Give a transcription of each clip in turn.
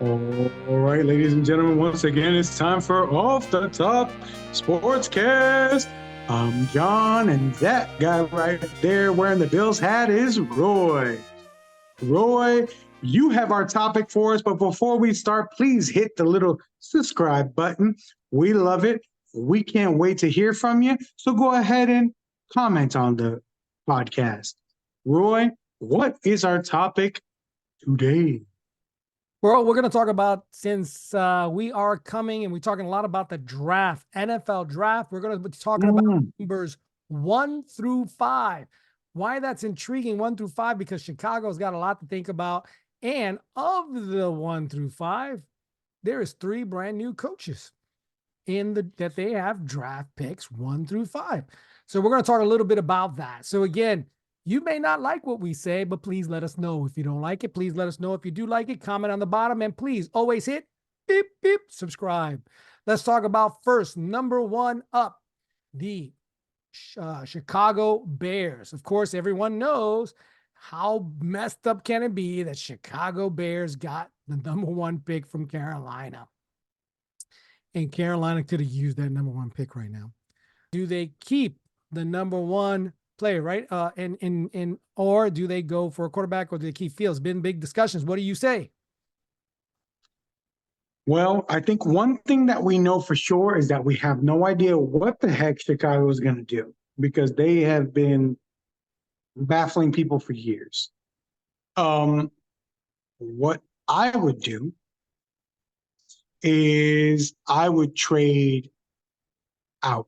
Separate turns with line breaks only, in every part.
All right, ladies and gentlemen, once again, it's time for Off the Top Sportscast. I'm John, and that guy right there wearing the Bills hat is Roy. Roy, you have our topic for us, but before we start, please hit the little subscribe button. We love it. We can't wait to hear from you. So go ahead and comment on the podcast. Roy, what is our topic today?
Well, we're going to talk about, since we are coming and we're talking a lot about the draft, NFL draft, we're going to be talking about numbers 1 through 5. Why that's intriguing, 1 through 5, because Chicago's got a lot to think about. And of the 1 through 5, there is 3 brand new coaches that they have draft picks 1 through 5. So we're going to talk a little bit about that. So again, you may not like what we say, but please let us know if you don't like it. Please let us know if you do like it. Comment on the bottom, and please always hit beep, beep, subscribe. Let's talk about first, number 1 up, the Chicago Bears. Of course, everyone knows how messed up can it be that Chicago Bears got the number 1 pick from Carolina. And Carolina could have used that number 1 pick right now. Do they keep the number 1 player, right? Or do they go for a quarterback, or do they keep Fields? Been big discussions. What do you say?
Well, I think one thing that we know for sure is that we have no idea what the heck Chicago is going to do, because they have been baffling people for years. What I would do is I would trade out.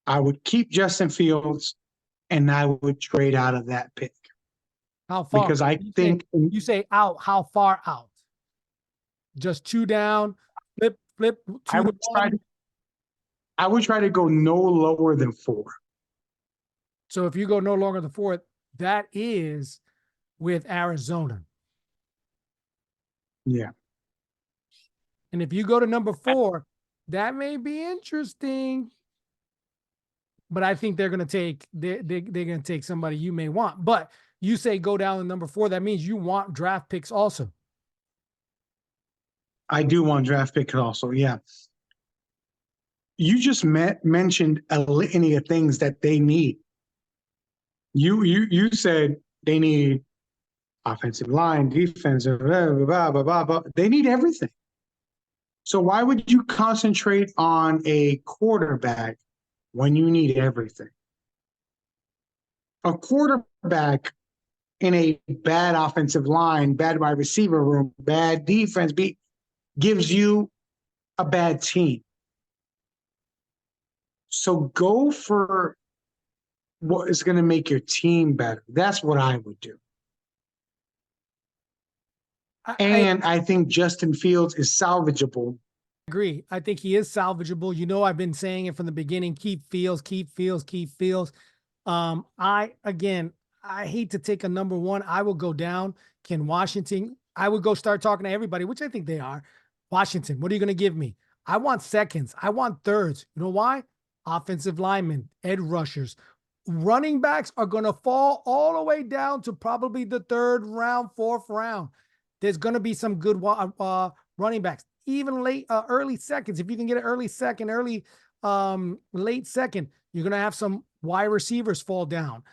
I would keep Justin Fields, and I would trade out of that pick.
How far?
Because I think
you say out. How far out? Just 2 down, flip.
I would try to go no lower than 4.
So if you go no longer than 4, that is with Arizona.
Yeah.
And if you go to number 4, that may be interesting. But I think they're going to take somebody you may want. But you say go down to number 4. That means you want draft picks also.
I do want draft picks also. Yeah. You just mentioned a litany of things that they need. You said they need offensive line, defensive, blah, blah, blah, blah, blah. They need everything. So why would you concentrate on a quarterback when you need everything? A quarterback in a bad offensive line, bad wide receiver room, bad defense gives you a bad team. So go for what is going to make your team better. That's what I would do. I think Justin Fields is salvageable.
I agree. I think he is salvageable. You know, I've been saying it from the beginning. Keep Fields, keep Fields, keep Fields. I hate to take a number 1. I will go down. Can Washington? I would go start talking to everybody, which I think they are. Washington, what are you going to give me? I want seconds. I want thirds. You know why? Offensive linemen, edge rushers. Running backs are going to fall all the way down to probably the 3rd round, 4th round. There's going to be some good running backs, even early seconds. If you can get an early second, late second, you're going to have some wide receivers fall down,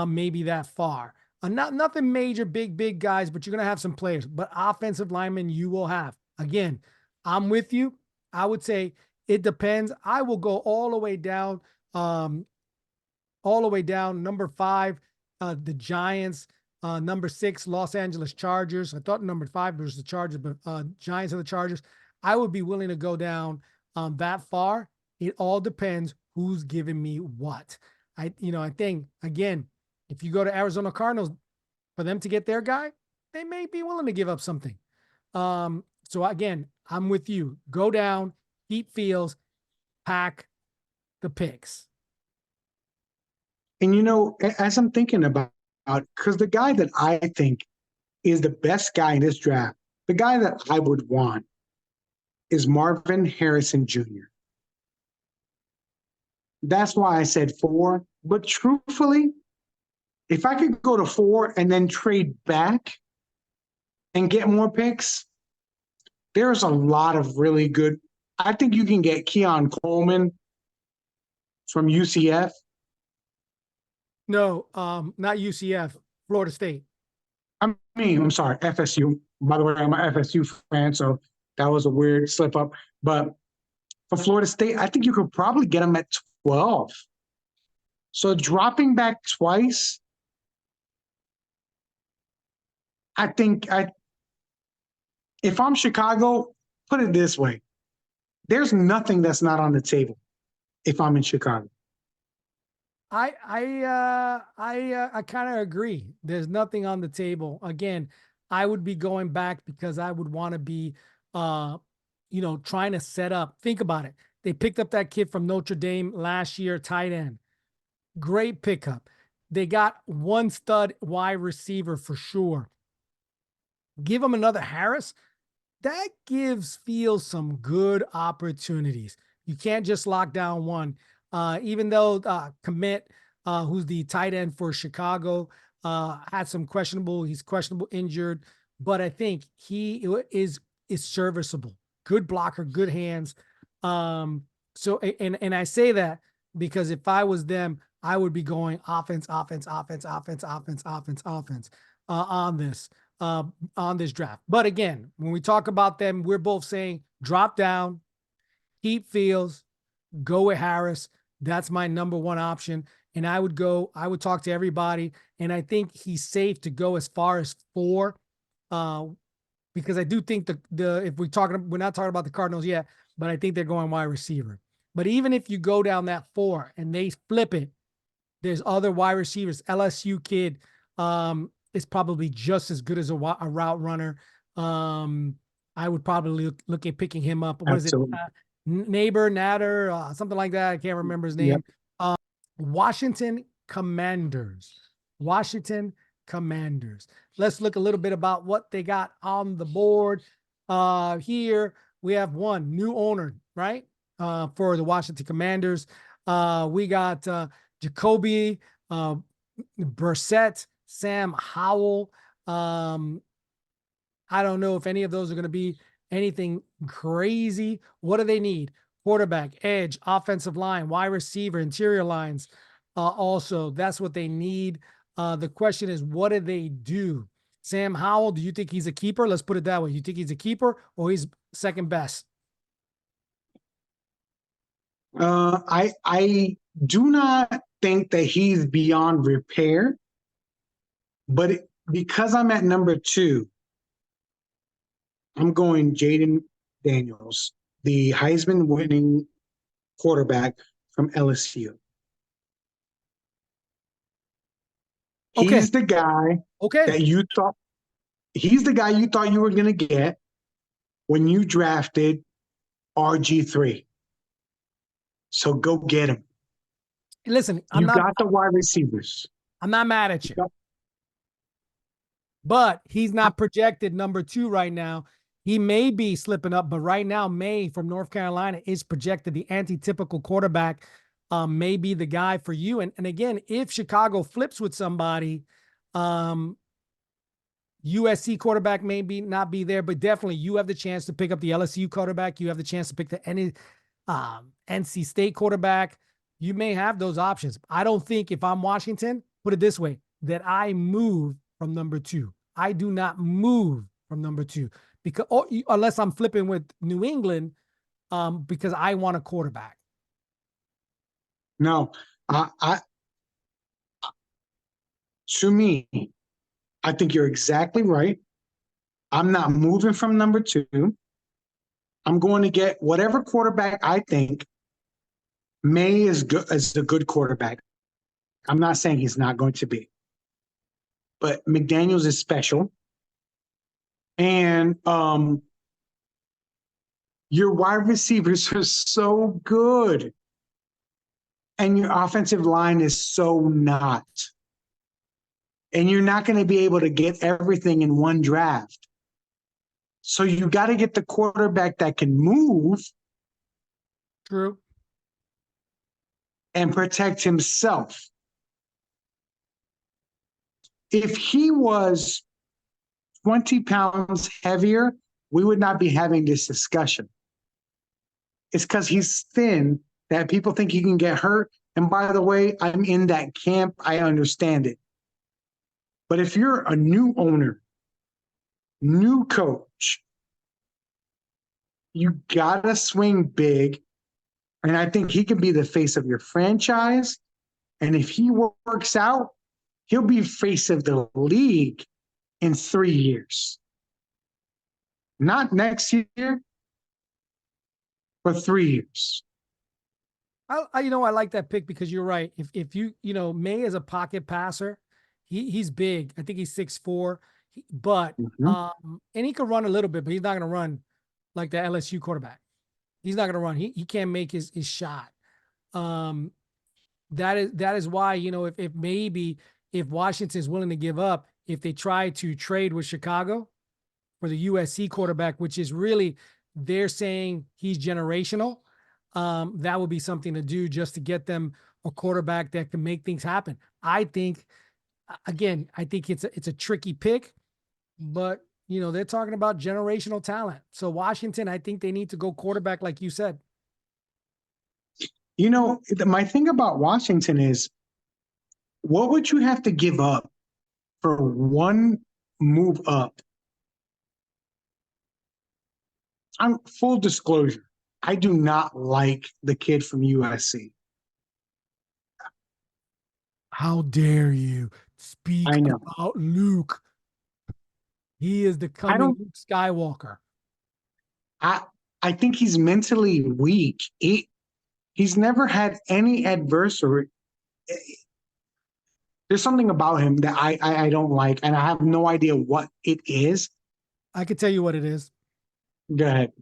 maybe that far. Nothing major, big guys, but you're going to have some players. But offensive linemen you will have. Again, I'm with you. I would say it depends. I will go all the way down. Number 5, the Giants. Number 6, Los Angeles Chargers. I thought number 5 was the Chargers, but Giants are the Chargers. I would be willing to go down that far. It all depends who's giving me what. I think, again, if you go to Arizona Cardinals, for them to get their guy, they may be willing to give up something. So again, I'm with you. Go down, keep Fields, pack the picks.
And as I'm thinking about, because the guy that I think is the best guy in this draft, the guy that I would want is Marvin Harrison Jr. That's why I said 4. But truthfully, if I could go to 4 and then trade back, and get more picks, there's a lot of really good. I think you can get Keon Coleman from UCF.
No, not UCF, Florida State.
I'm sorry, FSU. By the way, I'm an FSU fan, so that was a weird slip up. But for Florida State, I think you could probably get him at 12. So dropping back twice, I think if I'm Chicago, put it this way. There's nothing that's not on the table if I'm in Chicago.
I kind of agree. There's nothing on the table. Again, I would be going back because I would want to be, trying to set up. Think about it. They picked up that kid from Notre Dame last year, tight end. Great pickup. They got one stud wide receiver for sure. Give them another Harris. That gives Fields some good opportunities. You can't just lock down one. Even though Kmet, who's the tight end for Chicago, had some he's questionable injured, but I think he is serviceable. Good blocker, good hands. So I say that because if I was them, I would be going offense on this draft. But again, when we talk about them, we're both saying drop down, keep Fields, go with Harris. That's my number one option. And I would talk to everybody. And I think he's safe to go as far as 4. Because I do think if we're not talking about the Cardinals yet, but I think they're going wide receiver. But even if you go down that 4 and they flip it, there's other wide receivers. LSU kid is probably just as good as a route runner. I would probably look at picking him up. What
Absolutely.
is it? Natter, something like that. I can't remember his name. Yep. Washington Commanders. Let's look a little bit about what they got on the board. Here we have one new owner, right? For the Washington Commanders. We got Jacoby Brissett, Sam Howell. I don't know if any of those are going to be anything crazy. What do they need? Quarterback, edge, offensive line, wide receiver, interior lines. Also, that's what they need. The question is, what do they do? Sam Howell, do you think he's a keeper? Let's put it that way. You think he's a keeper or he's second best?
I do not think that he's beyond repair, but because I'm at number 2, I'm going Jayden Daniels, the Heisman winning quarterback from LSU.
Okay.
He's the guy that you thought you were going to get when you drafted RG3. So go get him.
Listen,
you got the wide receivers.
I'm not mad at you. But he's not projected number 2 right now. He may be slipping up, but right now, May from North Carolina is projected the anti-typical quarterback. May be the guy for you. And again, if Chicago flips with somebody, USC quarterback may not be there, but definitely you have the chance to pick up the LSU quarterback. You have the chance to pick the NC State quarterback. You may have those options. I don't think if I'm Washington, put it this way, that I move from number 2. I do not move from number 2 because unless I'm flipping with New England, because I want a quarterback.
No, to me, I think you're exactly right. I'm not moving from number 2. I'm going to get whatever quarterback I think May is good as a good quarterback. I'm not saying he's not going to be, but McDaniels is special. And your wide receivers are so good. And your offensive line is so not. And you're not going to be able to get everything in one draft. So you got to get the quarterback that can move.
True.
And protect himself. If he was 20 pounds heavier, we would not be having this discussion. It's because he's thin that people think he can get hurt. And by the way, I'm in that camp. I understand it. But if you're a new owner, new coach, you gotta swing big. And I think he can be the face of your franchise. And if he works out, he'll be face of the league in 3 years. Not next year, but 3 years.
I like that pick because you're right. If you May is a pocket passer, he's big. I think he's 6'4", but and he can run a little bit, but he's not going to run like the LSU quarterback. He's not going to run. He can't make his shot. That is why, if Washington is willing to give up, if they try to trade with Chicago for the USC quarterback, which is really, they're saying he's generational. That would be something to do just to get them a quarterback that can make things happen. I think it's a tricky pick, but they're talking about generational talent. So Washington, I think they need to go quarterback, like you said.
My thing about Washington is, what would you have to give up for one move up? I'm full disclosure. I do not like the kid from USC.
How dare you speak about Luke? He is the coming Luke Skywalker.
I think he's mentally weak. He's never had any adversary. There's something about him that I don't like, and I have no idea what it is.
I could tell you what it is.
Go ahead.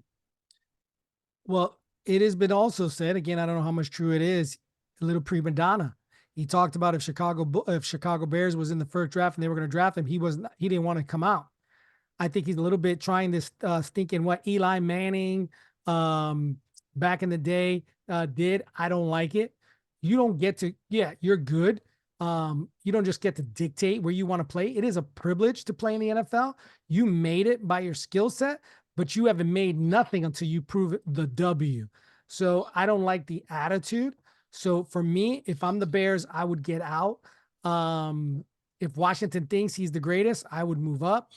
Well, it has been also said, again, I don't know how much true it is, a little prima donna. He talked about if Chicago Bears was in the first draft and they were going to draft him, he didn't want to come out. I think he's a little bit trying this stinking what Eli Manning back in the day did. I don't like it. You don't get to, you're good. You don't just get to dictate where you want to play. It is a privilege to play in the NFL. You made it by your skill set, but you haven't made nothing until you prove the W. So I don't like the attitude. So for me, if I'm the Bears, I would get out. If Washington thinks he's the greatest, I would move up.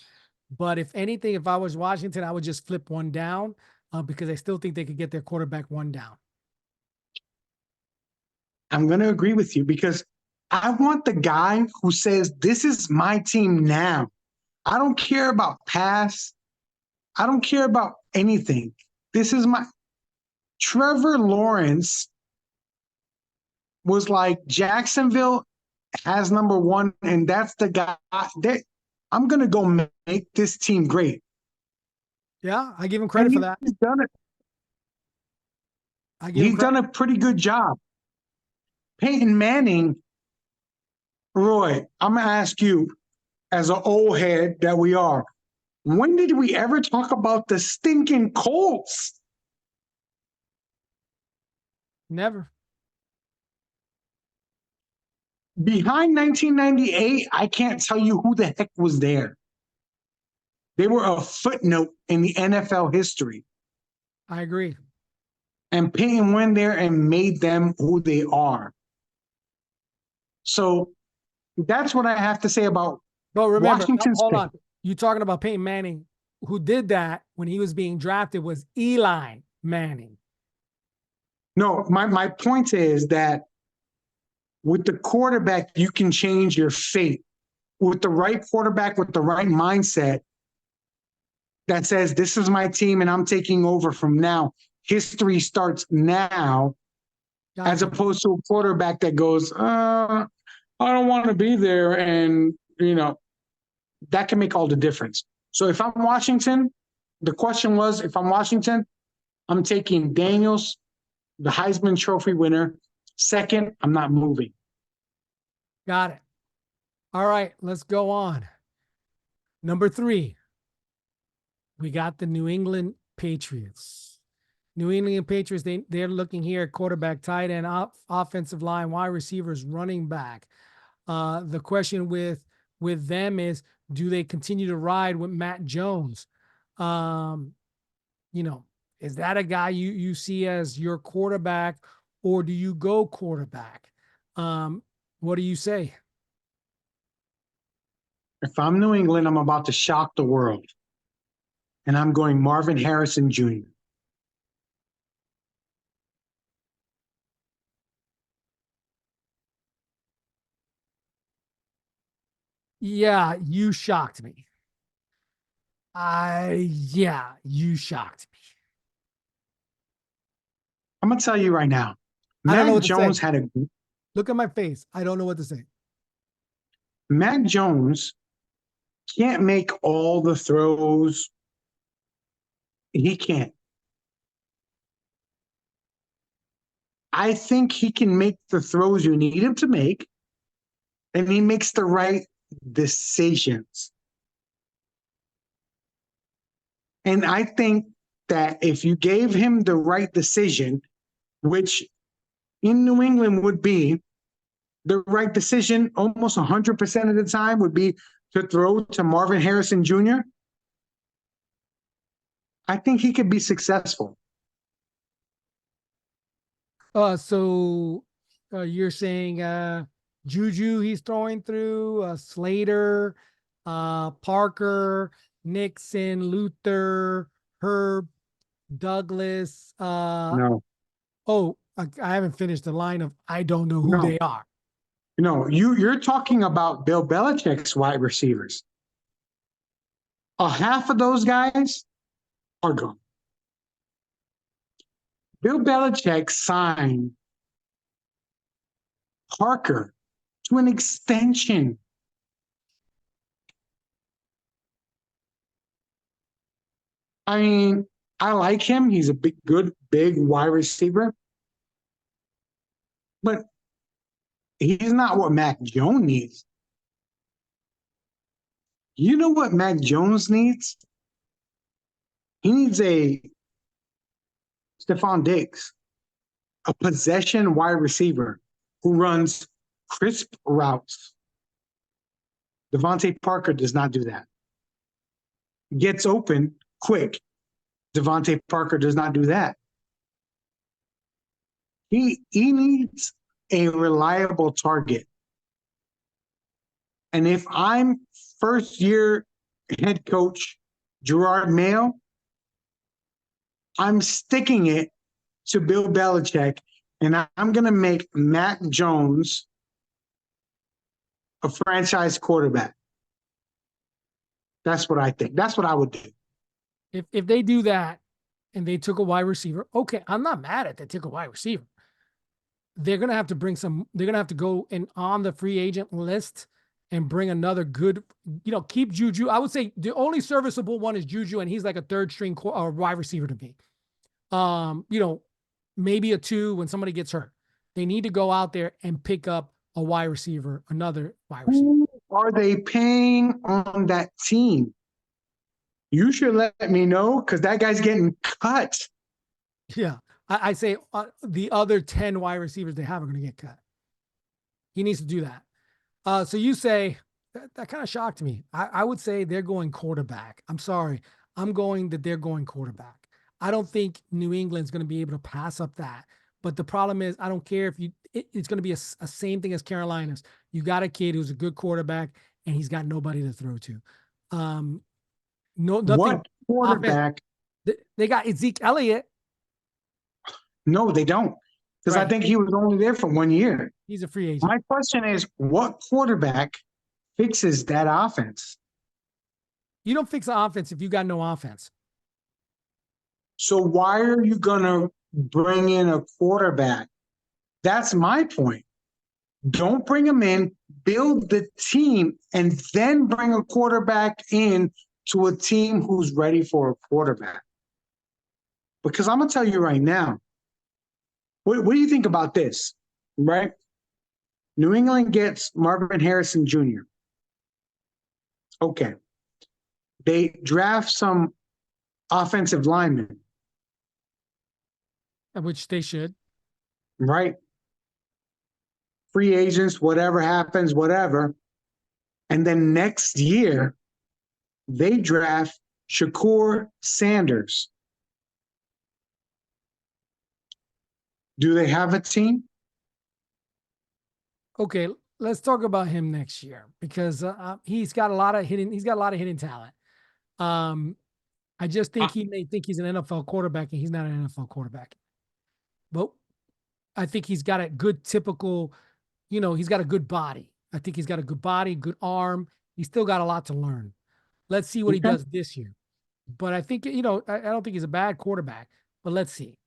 But if anything, if I was Washington, I would just flip one down because I still think they could get their quarterback one down.
I'm going to agree with you because I want the guy who says, this is my team now. I don't care about past. I don't care about anything. This is my Trevor Lawrence was like, Jacksonville has number one, and that's the guy that I'm going to go make this team great.
Yeah, I give him credit for that.
He's done it. He's done a pretty good job. Peyton Manning, Roy, I'm going to ask you, as an old head that we are, when did we ever talk about the stinking Colts?
Never.
Behind 1998, I can't tell you who the heck was there. They were a footnote in the NFL history.
I agree.
And Peyton went there and made them who they are. So that's what I have to say about Washington's
hold on. You talking about Peyton Manning, who did that when he was being drafted was Eli Manning.
No, my point is that with the quarterback, you can change your fate. With the right quarterback, with the right mindset that says, this is my team and I'm taking over from now. History starts now, as opposed to a quarterback that goes, I don't want to be there. And, that can make all the difference. So if I'm Washington, the question was, if I'm Washington, I'm taking Daniels, the Heisman Trophy winner. Second, I'm not moving.
Got it. All right, let's go on. Number 3, we got the New England Patriots. New England Patriots, they're looking here at quarterback, tight end, offensive line, wide receivers, running back. The question with them is, Do they continue to ride with Matt Jones? You know, is that a guy you see as your quarterback, or do you go quarterback? What do you say?
If I'm New England, I'm about to shock the world, and I'm going Marvin Harrison Jr.
Yeah, you shocked me. Yeah, you shocked me.
I'm gonna tell you right now,
I don't know
Mac
what to say.
Jones had a
Look at my face. I don't know what to say.
Mac Jones can't make all the throws. He can't. I think he can make the throws you need him to make, and he makes the right decisions. And I think that if you gave him the right decision, which in New England would be the right decision almost 100% of the time, would be to throw to Marvin Harrison Jr., I think he could be successful.
So you're saying Juju he's throwing through, Slater, Parker, Nixon, Luther, Herb, Douglas.
No,
Oh, I haven't finished the line of I don't know who
no,
they are.
no. You're talking about Bill Belichick's wide receivers. Half of those guys are gone. Bill Belichick signed Parker to an extension. I mean, I like him. He's a good, big wide receiver. But he's not what Mac Jones needs. You know what Mac Jones needs? He needs a Stephon Diggs, a possession wide receiver who runs crisp routes. Devontae Parker does not do that. Gets open quick. Devontae Parker does not do that. He needs a reliable target. And if I'm first year head coach Gerard Mayo, I'm sticking it to Bill Belichick, and I'm going to make Mac Jones a franchise quarterback. That's what I think. That's what I would do.
If they do that and they took a wide receiver, okay, I'm not mad at they took a wide receiver. They're gonna have to bring some. They're gonna have to go in on the free agent list and bring another good. Keep Juju. I would say the only serviceable one is Juju, and he's like a third string wide receiver to me. Maybe a 2 when somebody gets hurt. They need to go out there and pick up a wide receiver, another wide receiver.
Who are they paying on that team? You should let me know because that guy's getting cut.
Yeah. I say the other 10 wide receivers they have are going to get cut. He needs to do that. So you say that kind of shocked me. I would say they're going quarterback. I'm sorry. I'm going that they're going quarterback. I don't think New England's going to be able to pass up that. But the problem is, I don't care if it's going to be a same thing as Carolina's. You got a kid who's a good quarterback and he's got nobody to throw to. Nothing.
What quarterback?
They got Zeke Elliott.
No, they don't. Because I think he was only there for 1 year.
He's a free agent.
My question is, what quarterback fixes that offense?
You don't fix the offense if you got no offense.
So why are you going to bring in a quarterback? That's my point. Don't bring him in, build the team, and then bring a quarterback in to a team who's ready for a quarterback. Because I'm going to tell you right now, what do you think about this, right? New England gets Marvin Harrison Jr. Okay. They draft some offensive linemen.
Which they should.
Right? Free agents, whatever happens, whatever. And then next year, they draft Shakur Sanders. Do they have a team?
Okay, let's talk about him next year because he's got a lot of hidden talent. I just think he may think he's an NFL quarterback, and he's not an NFL quarterback. But I think he's got a good typical, he's got a good body. I think he's got a good body, good arm. He's still got a lot to learn. Let's see what he does this year. But I think, I don't think he's a bad quarterback, but let's see.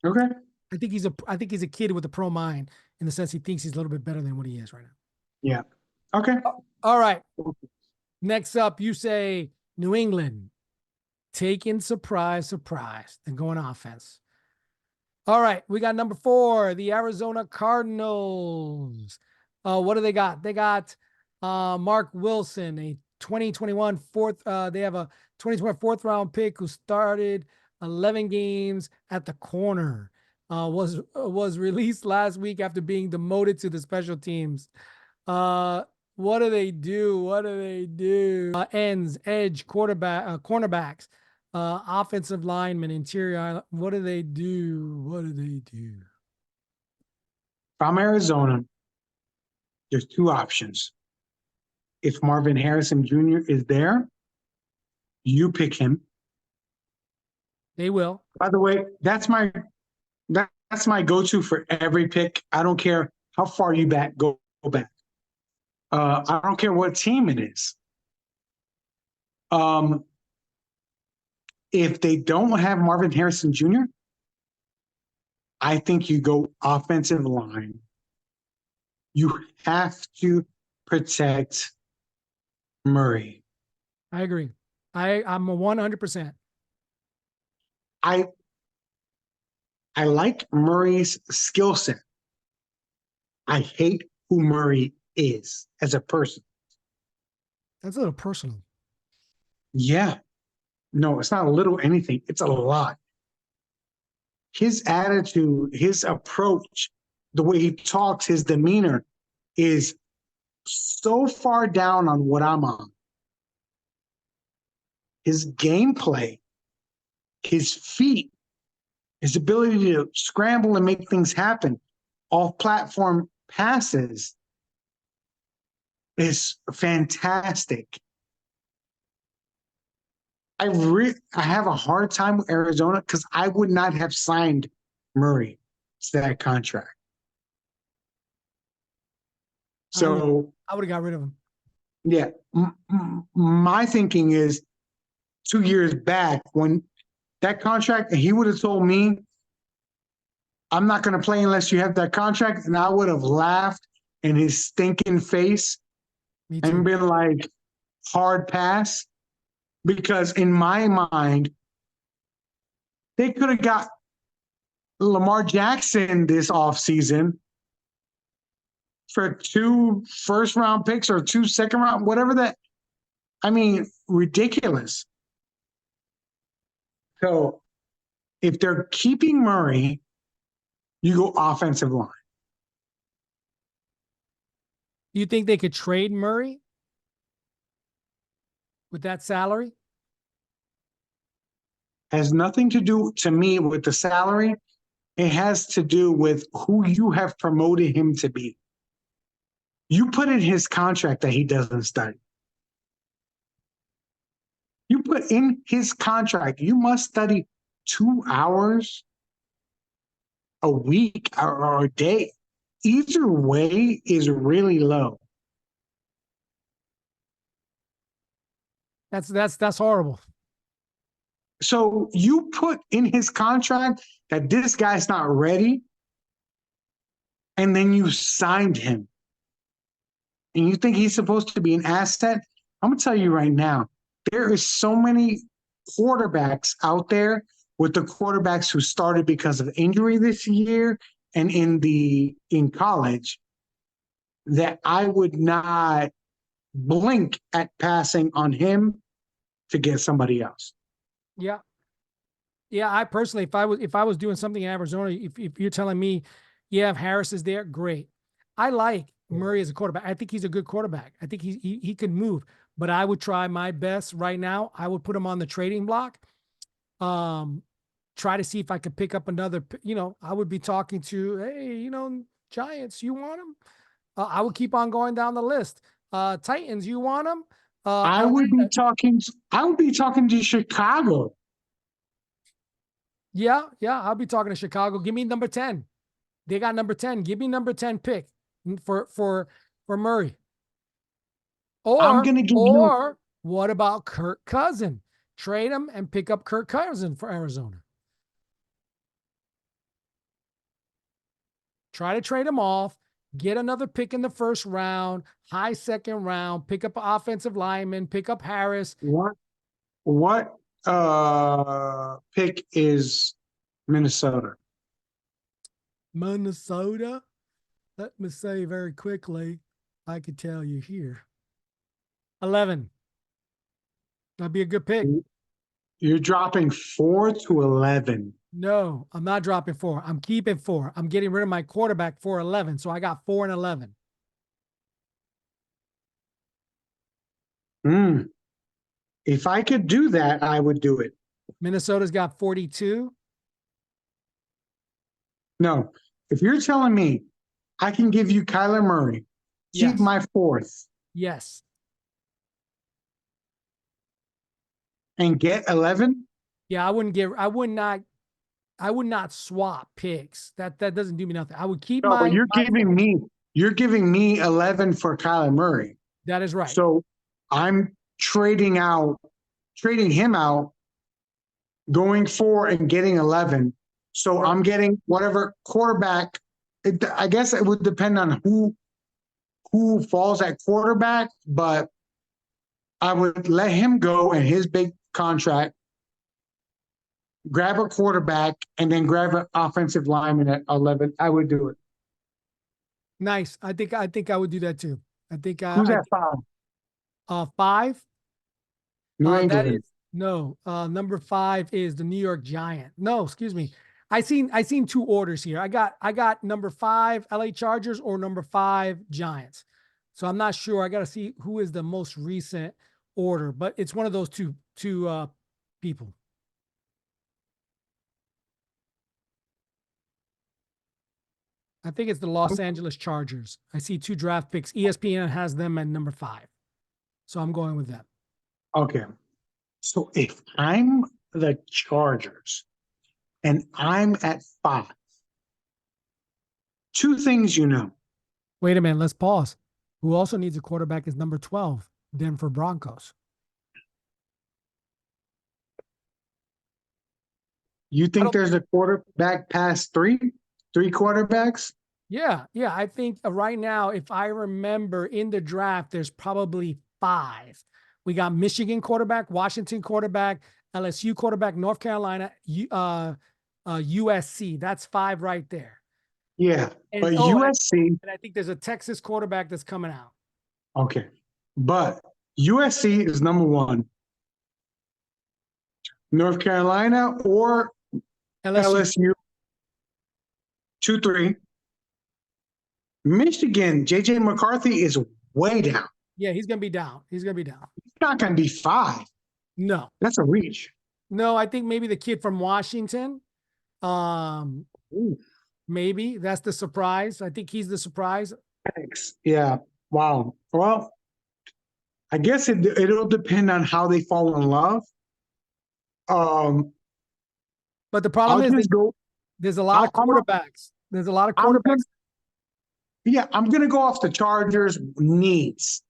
Okay.
I think he's a kid with a pro mind in the sense he thinks he's a little bit better than what he is right now.
Yeah. Okay.
All right. Next up, you say New England taking surprise, and going offense. All right. We got number 4, the Arizona Cardinals. What do they got? They got Mark Wilson, a 2021 they have a 2021 fourth round pick who started 11 games at the corner. Was released last week after being demoted to the special teams. What do they do? Ends, edge, cornerbacks, offensive linemen, interior. What do they do?
From Arizona, there's 2 options. If Marvin Harrison Jr. is there, you pick him.
They will.
By the way, that's my go-to for every pick. I don't care how far you go back. I don't care what team it is. If they don't have Marvin Harrison Jr., I think you go offensive line. You have to protect Murray.
I agree. I'm a 100%.
I like Murray's skill set. I hate who Murray is as a person.
That's a little personal.
Yeah. No, it's not a little anything. It's a lot. His attitude, his approach, the way he talks, his demeanor is so far down on what I'm on. His gameplay, his feet, his ability to scramble and make things happen, off-platform passes is fantastic. I have a hard time with Arizona because I would not have signed Murray to that contract. So
I would have got rid of him.
Yeah. My thinking is 2 years back when that contract, he would have told me, I'm not going to play unless you have that contract. And I would have laughed in his stinking face and been like, hard pass. Because in my mind, they could have got Lamar Jackson this offseason for 2 first-round picks or 2 second-round, whatever that. I mean, ridiculous. So if they're keeping Murray, you go offensive line.
Do you think they could trade Murray with that salary?
Has nothing to do to me with the salary. It has to do with who you have promoted him to be. You put in his contract that he doesn't study. You put in his contract, you must study 2 hours a week or a day. Either way is really low.
That's horrible.
So you put in his contract that this guy's not ready, and then you signed him. And you think he's supposed to be an asset? I'm going to tell you right now, there is so many quarterbacks out there with the quarterbacks who started because of injury this year and in college that I would not blink at passing on him to get somebody else.
Yeah. Yeah, I personally, if I was doing something in Arizona, if you're telling me, yeah, if Harris is there, great. I like Murray as a quarterback. I think he's a good quarterback. I think he could move. but I would try my best right now. I would put him on the trading block. Try to see if I could pick up another, I would be talking to, hey, Giants, you want him? I would keep on going down the list. Titans, you want him?
I would be talking to Chicago.
Yeah, I'll be talking to Chicago. Give me number 10. They got number 10. Give me number 10 pick for Murray. Or what about Kirk Cousins? Trade him and pick up Kirk Cousins for Arizona. Try to trade him off, get another pick in the first round, high second round, pick up an offensive lineman, pick up Harris.
What pick is Minnesota?
Minnesota? Let me say very quickly. I could tell you here. 11. That'd be a good pick.
You're dropping 4 to 11.
No, I'm not dropping 4. I'm keeping 4. I'm getting rid of my quarterback for 11. So I got 4 and 11.
If I could do that, I would do it.
Minnesota's got 42.
No, if you're telling me I can give you Kyler Murray, keep my 4th.
Yes.
And get 11?
Yeah, I would not swap picks. That doesn't do me nothing. I would keep
but you're giving me 11 for Kyler Murray.
That is right.
So I'm trading him out, going 4 and getting 11. So I'm getting whatever quarterback. I guess it would depend on who falls at quarterback, but I would let him go in his big contract, grab a quarterback, and then grab an offensive lineman at 11. I would do it.
Nice. I think I would do that too.
Who's at 5?
5.
New England.
Number 5 is the New York Giants. No, excuse me. I seen 2 orders here. I got number 5 LA Chargers or number 5 Giants. So I'm not sure. I got to see who is the most recent order, but it's one of those two people. I think it's the Los Angeles Chargers. I see 2 draft picks. ESPN has them at number 5. So I'm going with them.
Okay. So if I'm the Chargers and I'm at 5, 2 things
Wait a minute. Let's pause. Who also needs a quarterback is number 12, Denver Broncos.
You think there's a quarterback past 3 quarterbacks?
Yeah. I think right now, if I remember in the draft, there's probably 5. We got Michigan quarterback, Washington quarterback, LSU quarterback, North Carolina, USC. That's 5 right there.
Yeah, but USC.
And I think there's a Texas quarterback that's coming out.
Okay, but USC is number 1. North Carolina or LSU 2, 3. Michigan, JJ McCarthy is way down.
Yeah, he's going to be down. He's
not going to be 5.
No.
That's a reach.
No, I think maybe the kid from Washington. Maybe that's the surprise. I think he's the surprise.
Thanks. Yeah. Wow. Well, I guess it'll depend on how they fall in love.
But the problem is there's a lot of quarterbacks.
I'm going to go off the Chargers' needs.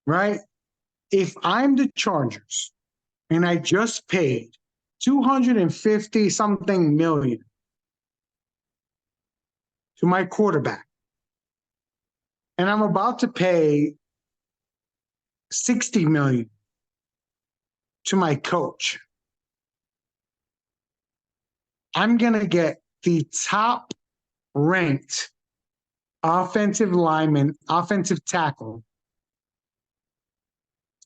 Right? If I'm the Chargers and I just paid 250 something million to my quarterback, and I'm about to pay 60 million to my coach, I'm going to get the top ranked offensive lineman, offensive tackle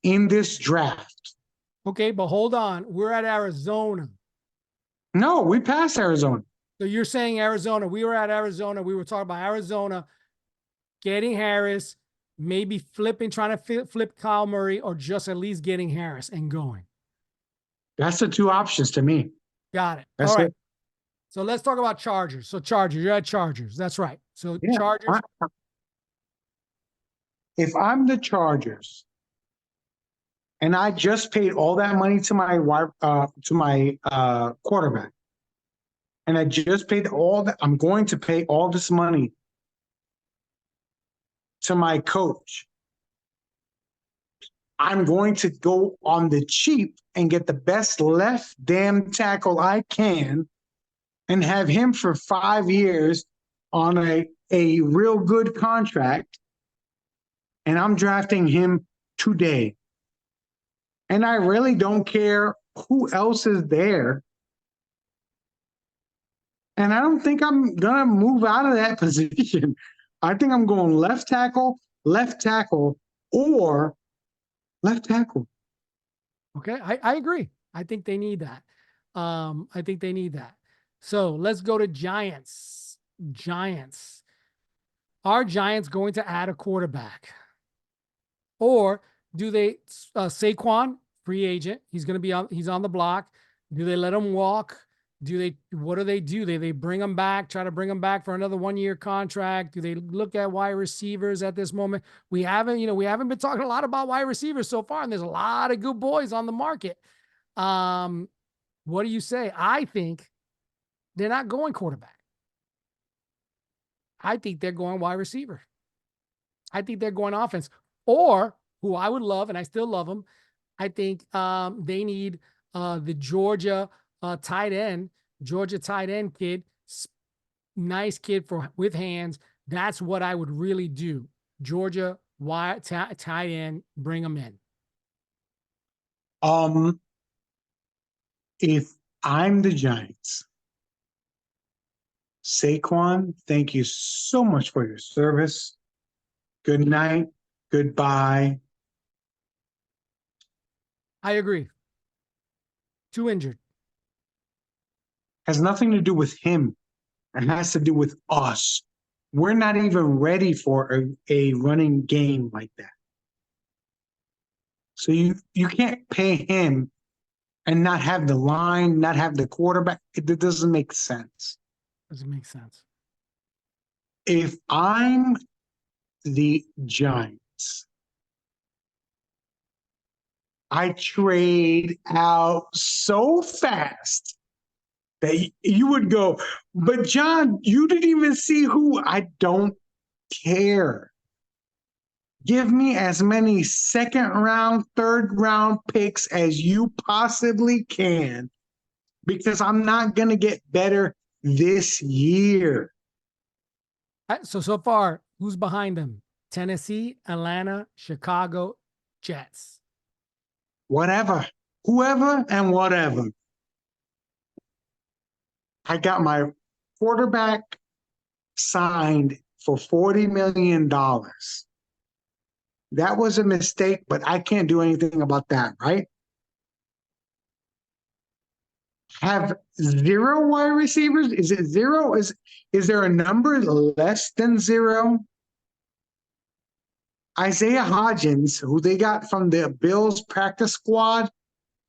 in this draft.
Okay, but hold on. We're at Arizona.
No, we passed Arizona.
So you're saying Arizona. We were at Arizona. We were talking about Arizona getting Harris, maybe flipping, trying to flip Kyle Murray, or just at least getting Harris and going.
That's the two options to me.
Got it.
That's
All right.
it.
So let's talk about Chargers. So Chargers, you're at Chargers. That's right. So
Yeah.
Chargers.
If I'm the Chargers and I just paid all that money to my quarterback, and I just paid all that, I'm going to pay all this money to my coach. I'm going to go on the cheap and get the best left damn tackle I can and have him for 5 years on a real good contract. And I'm drafting him today. And I really don't care who else is there. And I don't think I'm going to move out of that position. I think I'm going left tackle, or left tackle.
Okay, I agree. I think they need that. I think they need that. So let's go to Giants. Giants. Are Giants going to add a quarterback? Or do they, Saquon, free agent, he's on the block. Do they let him walk? What do they do? They bring him back, try to bring him back for another 1-year contract? Do they look at wide receivers at this moment? We haven't been talking a lot about wide receivers so far, and there's a lot of good boys on the market. What do you say? I think they're not going quarterback. I think they're going wide receiver. I think they're going offense. Or, who I would love, and I still love them, I think they need the Georgia tight end kid, nice kid with hands. That's what I would really do. Georgia tight end, bring them in.
If I'm the Giants, Saquon, thank you so much for your service. Good night. Goodbye.
I agree. Too injured.
Has nothing to do with him. It has to do with us. We're not even ready for a running game like that. So you can't pay him and not have the line, not have the quarterback. It doesn't make sense.
Doesn't make sense.
If I'm the Giants, I trade out so fast that you would go, but John, you didn't even see who. I don't care. Give me as many second round, third round picks as you possibly can, because I'm not going to get better this year.
So far, who's behind them? Tennessee, Atlanta, Chicago, Jets.
Whatever, whoever and whatever. I got my quarterback signed for $40 million. That was a mistake, but I can't do anything about that, right? Have 0 wide receivers? Is it 0? Is there a number less than 0? Isaiah Hodgins, who they got from the Bills practice squad,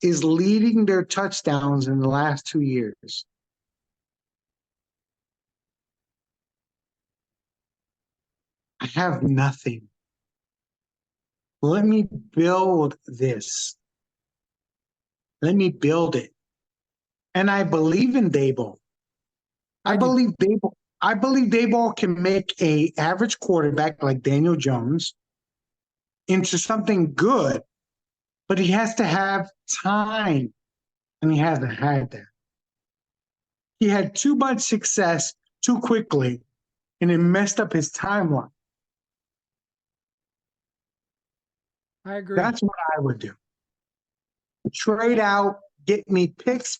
is leading their touchdowns in the last 2 years. I have nothing. Let me build this. Let me build it. And I believe in Daboll. I believe Daboll can make an average quarterback like Daniel Jones into something good, but he has to have time, and he hasn't had that. He had too much success too quickly, and it messed up his timeline.
I agree.
That's what I would do. Trade out, get me picks,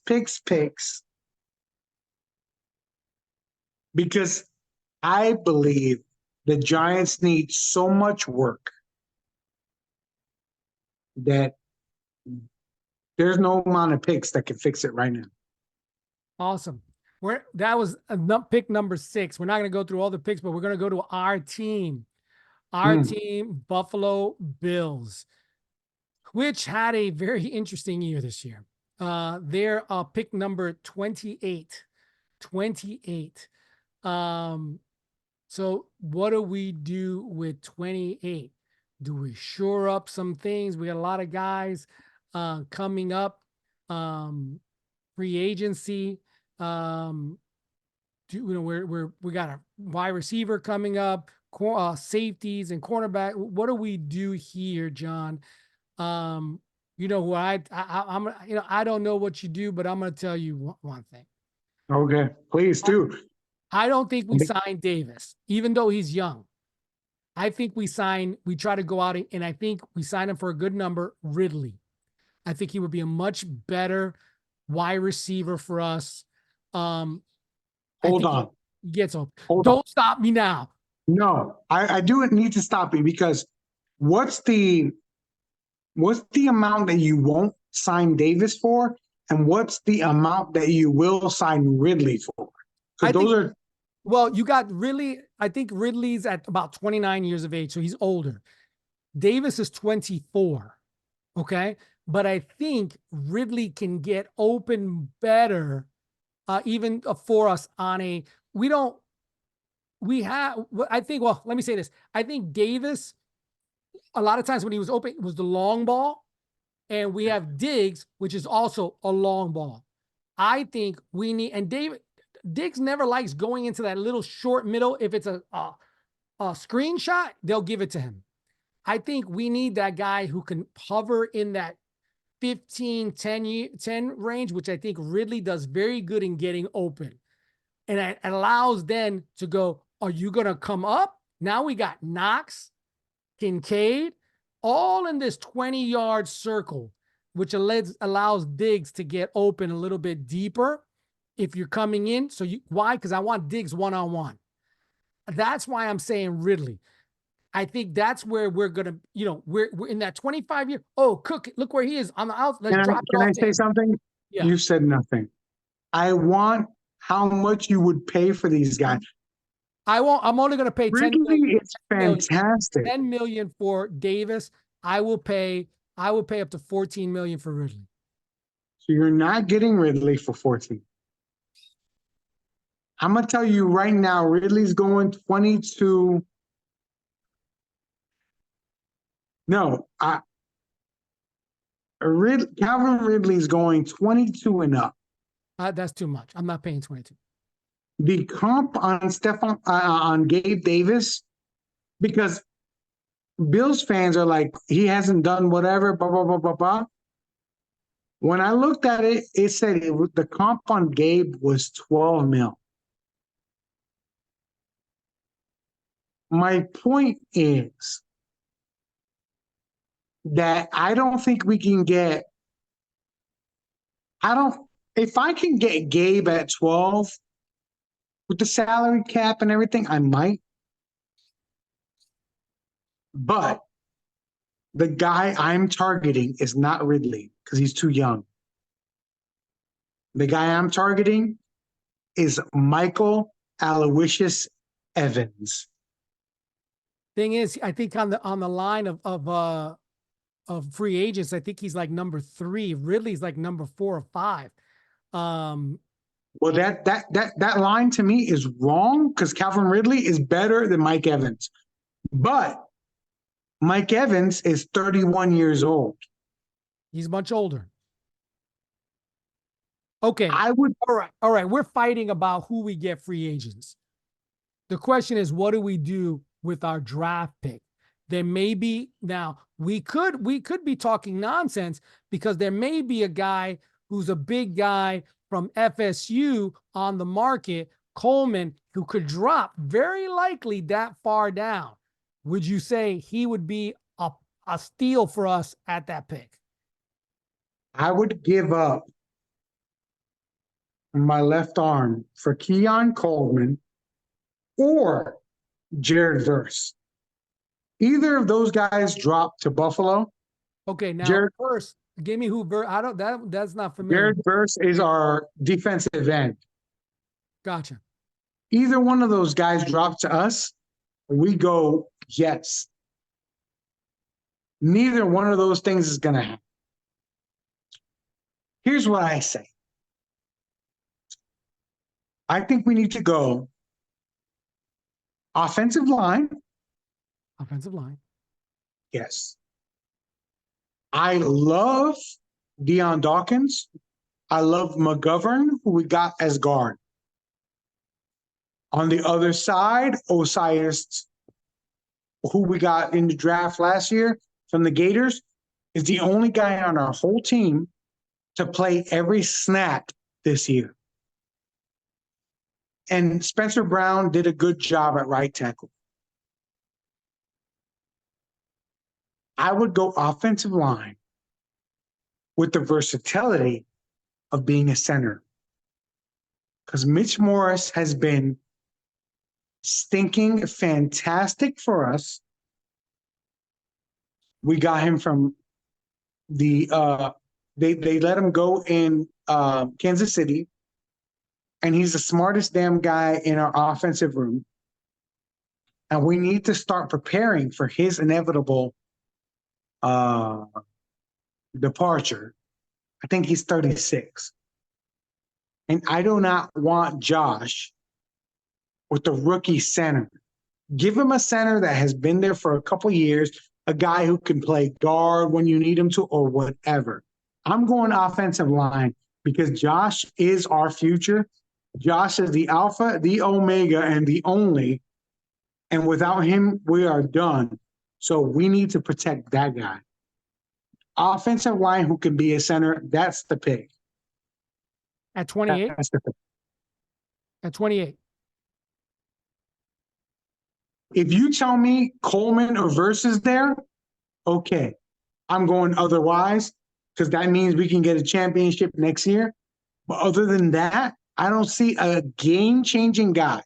because I believe the Giants need so much work that there's no amount of picks that can fix it right now.
Awesome. That was pick number 6. We're not going to go through all the picks, but we're going to go to our team. Our team, Buffalo Bills, which had a very interesting year this year. They're pick number 28. 28. So what do we do with 28? Do we shore up some things? We got a lot of guys coming up. Free agency. We got a wide receiver coming up, safeties and cornerback. What do we do here, John? You know who I'm. You know, I don't know what you do, but I'm going to tell you one thing.
Okay, please do.
I don't think we sign Davis, even though he's young. I think we try to go out and I think we sign him for a good number, Ridley. I think he would be a much better wide receiver for us.
Hold on.
He gets open.
Don't
on. Stop me now.
No, I do need to stop you because what's the amount that you won't sign Davis for, and what's the amount that you will sign Ridley for?
Well, you got Ridley. I think Ridley's at about 29 years of age, so he's older. Davis is 24. Okay. But I think Ridley can get open better, even for us on a, let me say this. I think Davis, a lot of times when he was open, it was the long ball. And we have Diggs, which is also a long ball. I think we need, and Diggs never likes going into that little short middle. If it's a screenshot, they'll give it to him. I think we need that guy who can hover in that 15, 10 range, which I think Ridley does very good in getting open. And it allows then to go, are you going to come up? Now we got Knox, Kincaid, all in this 20-yard circle, which allows Diggs to get open a little bit deeper if you're coming in. So why? Because I want Diggs one-on-one. That's why I'm saying Ridley. I think that's where we're going to, we're in that 25-year. Oh, Cook, look where he is on the out. Let's drop it off.
Can I say something? Yeah. You said nothing. I want how much you would pay for these guys.
I'm only going to pay $10
million. It's fantastic.
$10 million for Davis. I will pay up to $14 million for Ridley.
So you're not getting Ridley for 14. I'm going to tell you right now, Ridley's going 22. No, Calvin Ridley's going 22 and up.
That's too much. I'm not paying 22.
The comp on Gabe Davis, because Bills fans are like, he hasn't done whatever, blah, blah, blah, blah, blah. When I looked at it, it said the comp on Gabe was 12 mil. My point is that I don't think we can get, if I can get Gabe at 12 with the salary cap and everything, I might. But the guy I'm targeting is not Ridley because he's too young. The guy I'm targeting is Michael Aloysius Evans.
Thing is, I think on the line of free agents, I think he's like number 3. Ridley's like number 4 or 5.
Well, that line to me is wrong because Calvin Ridley is better than Mike Evans. But Mike Evans is 31 years old.
He's much older. Okay. All right. We're fighting about who we get free agents. The question is, what do we do with our draft pick? There may be, now we could be talking nonsense because there may be a guy who's a big guy from FSU on the market, Coleman, who could drop very likely that far down. Would you say he would be a steal for us at that pick?
I would give up my left arm for Keon Coleman or Jared Verse. Either of those guys drop to Buffalo.
Okay, now Jared Verse, give me who Verse. That's not familiar.
Jared Verse is our defensive end.
Gotcha.
Either one of those guys drop to us. we go, yes. Neither one of those things is going to happen. Here's what I say. I think we need to go offensive line.
Offensive line.
Yes. I love Deion Dawkins. I love McGovern, who we got as guard. On the other side, Osiris, who we got in the draft last year from the Gators, is the only guy on our whole team to play every snap this year. And Spencer Brown did a good job at right tackle. I would go offensive line with the versatility of being a center. Because Mitch Morris has been stinking fantastic for us. We got him from the they let him go in Kansas City, and he's the smartest damn guy in our offensive room. And we need to start preparing for his inevitable departure. I think he's 36. And I do not want Josh with the rookie center. Give him a center that has been there for a couple years, a guy who can play guard when you need him to or whatever. I'm going offensive line because Josh is our future. Josh is the alpha, the omega, and the only. And without him, we are done. So we need to protect that guy. Offensive line who can be a center, that's the pick.
At 28?
That's the pick.
At 28.
If you tell me Coleman or Versus there, okay. I'm going otherwise because that means we can get a championship next year. But other than that, I don't see a game-changing guy.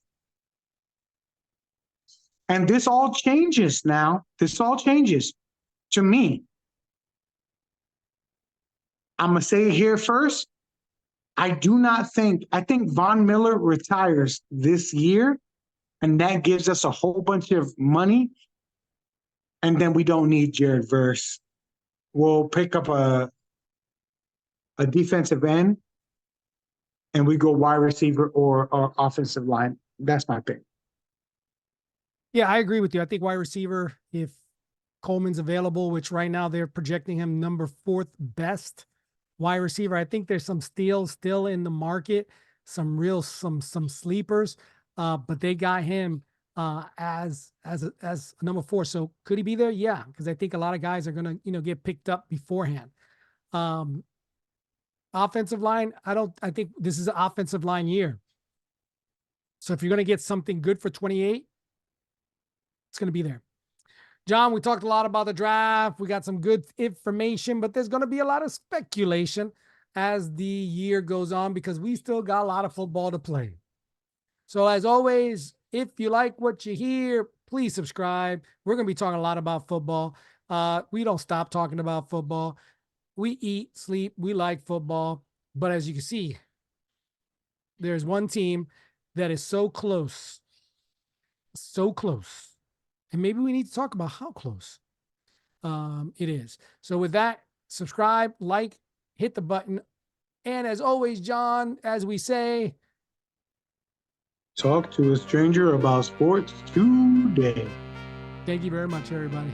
And this all changes now. This all changes to me. I'm going to say it here first. I think Von Miller retires this year, and that gives us a whole bunch of money, and then we don't need Jared Verse. We'll pick up a defensive end, and we go wide receiver or offensive line. That's my pick.
Yeah, I agree with you. I think wide receiver, if Coleman's available, which right now they're projecting him number 4th best wide receiver. I think there's some steals still in the market, some sleepers, but they got him as a number 4. So could he be there? Yeah, because I think a lot of guys are gonna get picked up beforehand. Offensive line, I think this is an offensive line year. So if you're gonna get something good for 28, it's gonna be there. John, we talked a lot about the draft. We got some good information, but there's going to be a lot of speculation as the year goes on because we still got a lot of football to play. So as always, if you like what you hear, please subscribe. We're going to be talking a lot about football. We don't stop talking about football. We eat, sleep, we like football. But as you can see, there's one team that is so close. And maybe we need to talk about how close it is. So with that, subscribe, like, hit the button. And as always, John, as we say,
talk to a stranger about sports today.
Thank you very much, everybody.